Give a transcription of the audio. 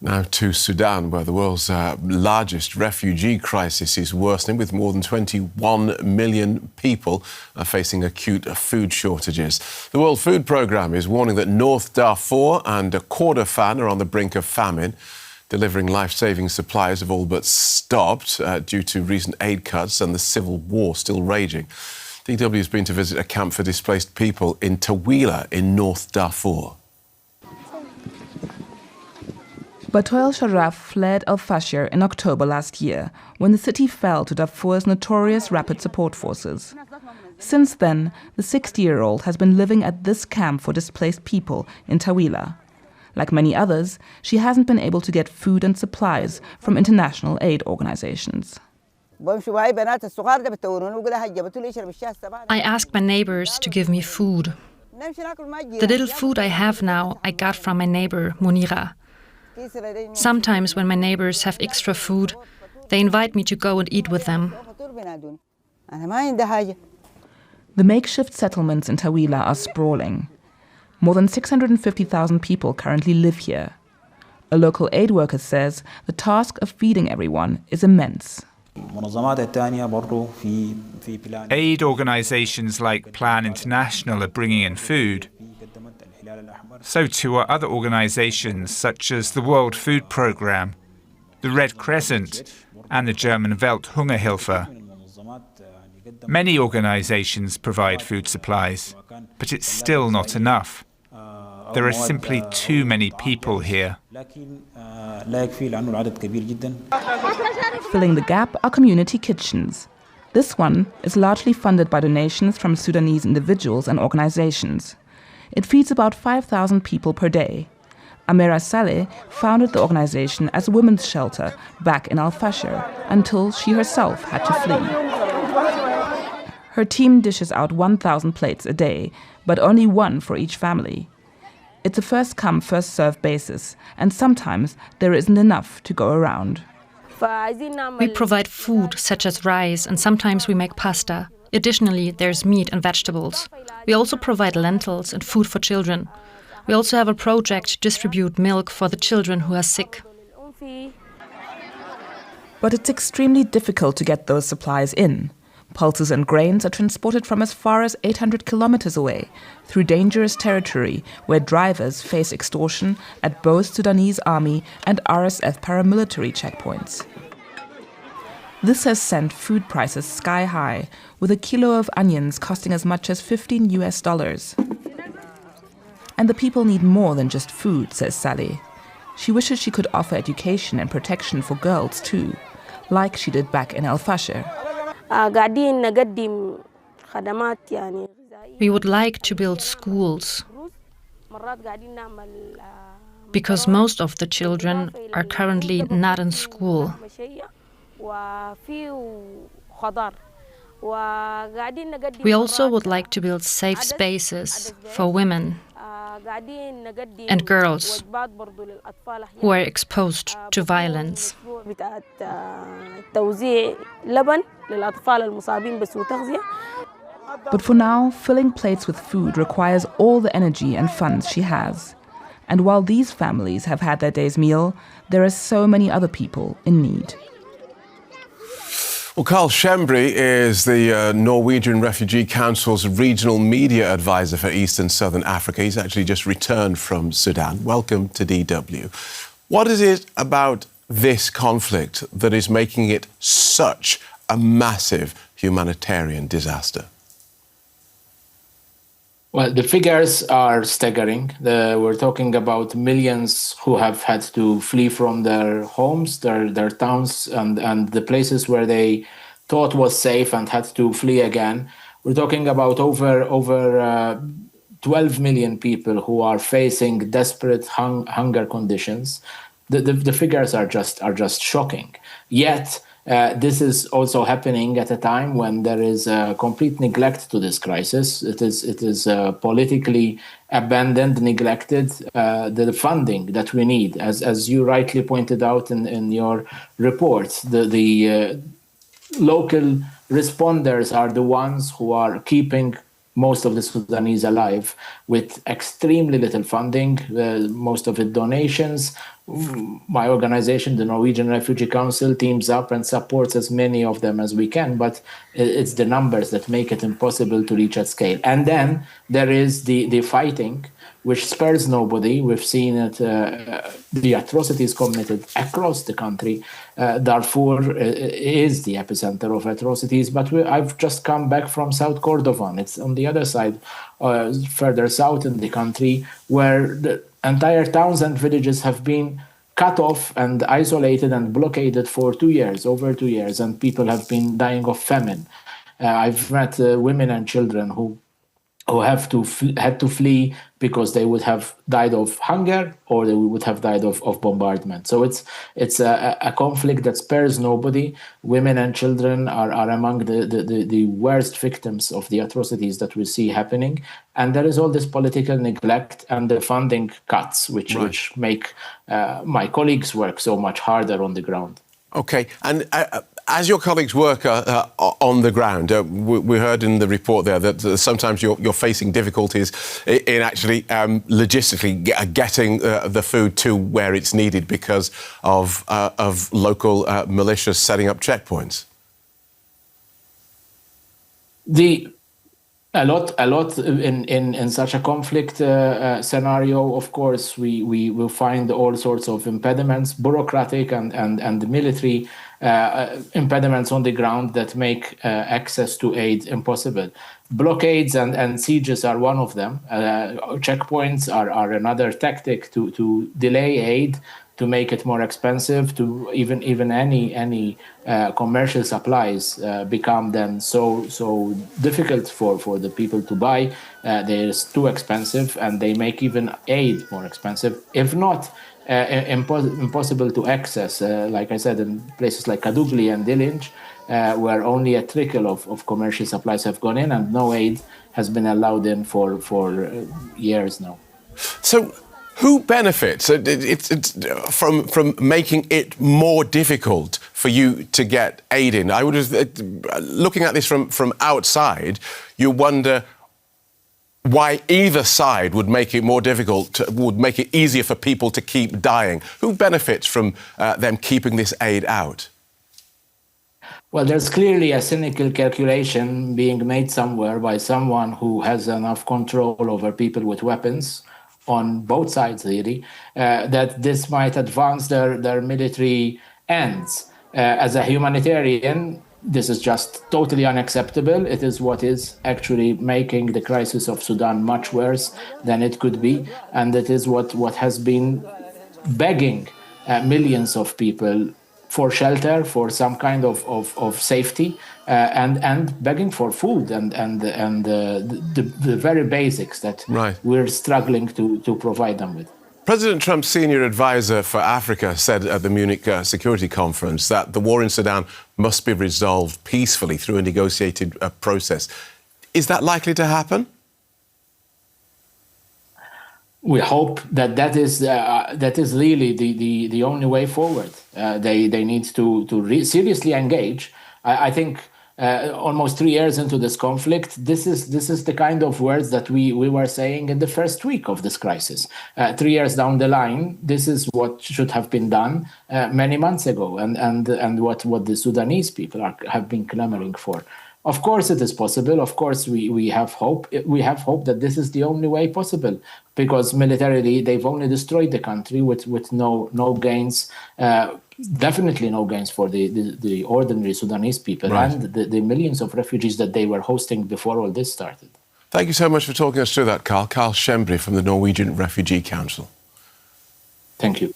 Now to Sudan, where the world's largest refugee crisis is worsening, with more than 21 million people facing acute food shortages. The World Food Programme is warning that North Darfur and Kordofan are on the brink of famine. Delivering life-saving supplies have all but stopped due to recent aid cuts and the civil war still raging. DW has been to visit a camp for displaced people in Tawila in North Darfur. Batoel Sharaf fled Al-Fashir in October last year, when the city fell to Darfur's notorious Rapid Support Forces. Since then, the 60-year-old has been living at this camp for displaced people in Tawila. Like many others, she hasn't been able to get food and supplies from international aid organizations. I ask my neighbors to give me food. The little food I have now, I got from my neighbor, Munira. Sometimes when my neighbors have extra food, they invite me to go and eat with them. The makeshift settlements in Tawila are sprawling. More than 650,000 people currently live here. A local aid worker says the task of feeding everyone is immense. Aid organizations like Plan International are bringing in food. So too are other organizations such as the World Food Programme, the Red Crescent and the German Welthungerhilfe. Many organizations provide food supplies, but it's still not enough. There are simply too many people here. Filling the gap are community kitchens. This one is largely funded by donations from Sudanese individuals and organizations. It feeds about 5,000 people per day. Amira Saleh founded the organization as a women's shelter back in Al-Fashir until she herself had to flee. Her team dishes out 1,000 plates a day, but only one for each family. It's a first-come, first-served basis, and sometimes there isn't enough to go around. We provide food such as rice, and sometimes we make pasta. Additionally, there's meat and vegetables. We also provide lentils and food for children. We also have a project to distribute milk for the children who are sick. But it's extremely difficult to get those supplies in. Pulses and grains are transported from as far as 800 kilometers away, through dangerous territory where drivers face extortion at both Sudanese army and RSF paramilitary checkpoints. This has sent food prices sky high, with a kilo of onions costing as much as $15. And the people need more than just food, says Sally. She wishes she could offer education and protection for girls too, like she did back in Al-Fashir. We would like to build schools, because most of the children are currently not in school. We also would like to build safe spaces for women and girls who are exposed to violence. But for now, filling plates with food requires all the energy and funds she has. And while these families have had their day's meal, there are so many other people in need. Well, Karl Schembri is the Norwegian Refugee Council's regional media advisor for East and Southern Africa. He's actually just returned from Sudan. Welcome to DW. What is it about this conflict that is making it such a massive humanitarian disaster? Well, the figures are staggering. We're talking about millions who have had to flee from their homes, their towns, and the places where they thought was safe and had to flee again. We're talking about over 12 million people who are facing desperate hunger conditions. The figures are just shocking. Yet, this is also happening at a time when there is a complete neglect to this crisis. It is politically abandoned, neglected. The funding that we need, as you rightly pointed out in your report, the local responders are the ones who are keeping most of the Sudanese alive with extremely little funding, most of it donations. My organization, the Norwegian Refugee Council, teams up and supports as many of them as we can, but it's the numbers that make it impossible to reach at scale. And then there is the fighting, which spares nobody. We've seen it, the atrocities committed across the country. Darfur is the epicenter of atrocities, but I've just come back from South Kordofan. It's on the other side, further south in the country, where the entire towns and villages have been cut off and isolated and blockaded for 2 years, over 2 years, and people have been dying of famine. I've met women and children who had to flee because they would have died of hunger or they would have died of bombardment. So it's a conflict that spares nobody. Women and children are among the worst victims of the atrocities that we see happening. And there is all this political neglect and the funding cuts, which make my colleagues work so much harder on the ground. OK. And as your colleagues work on the ground, we heard in the report there that sometimes you're facing difficulties in actually logistically getting the food to where it's needed because of local militias setting up checkpoints. A lot in such a conflict scenario. Of course, we will find all sorts of impediments, bureaucratic and military impediments on the ground that make access to aid impossible. Blockades and sieges are one of them. Checkpoints are another tactic to delay aid, to make it more expensive, to even any commercial supplies become then so difficult for the people to buy. They're too expensive, and they make even aid more expensive, if not impossible to access. Like I said, in places like Kadugli and Dilinj, where only a trickle of commercial supplies have gone in, and no aid has been allowed in for years now. So, who benefits from making it more difficult for you to get aid in? I would have, looking at this from outside, you wonder why either side would make it more difficult, would make it easier for people to keep dying. Who benefits from them keeping this aid out? Well, there's clearly a cynical calculation being made somewhere by someone who has enough control over people with weapons on both sides, really, that this might advance their military ends. As a humanitarian, this is just totally unacceptable. It is what is actually making the crisis of Sudan much worse than it could be. And it is what has been begging millions of people for shelter, for some kind of safety, and begging for food and the very basics that we're struggling to provide them with. President Trump's senior advisor for Africa said at the Munich Security Conference that the war in Sudan must be resolved peacefully through a negotiated process. Is that likely to happen? We hope that is really the only way forward. They need to seriously engage. I think almost 3 years into this conflict, this is the kind of words that we were saying in the first week of this crisis. 3 years down the line, this is what should have been done many months ago, and what the Sudanese people have been clamoring for. Of course, it is possible. Of course, we have hope. We have hope that this is the only way possible, because militarily they've only destroyed the country with no gains. Definitely no gains for the ordinary Sudanese people and the millions of refugees that they were hosting before all this started. Thank you so much for talking us through that, Karl. Karl Schembri from the Norwegian Refugee Council. Thank you.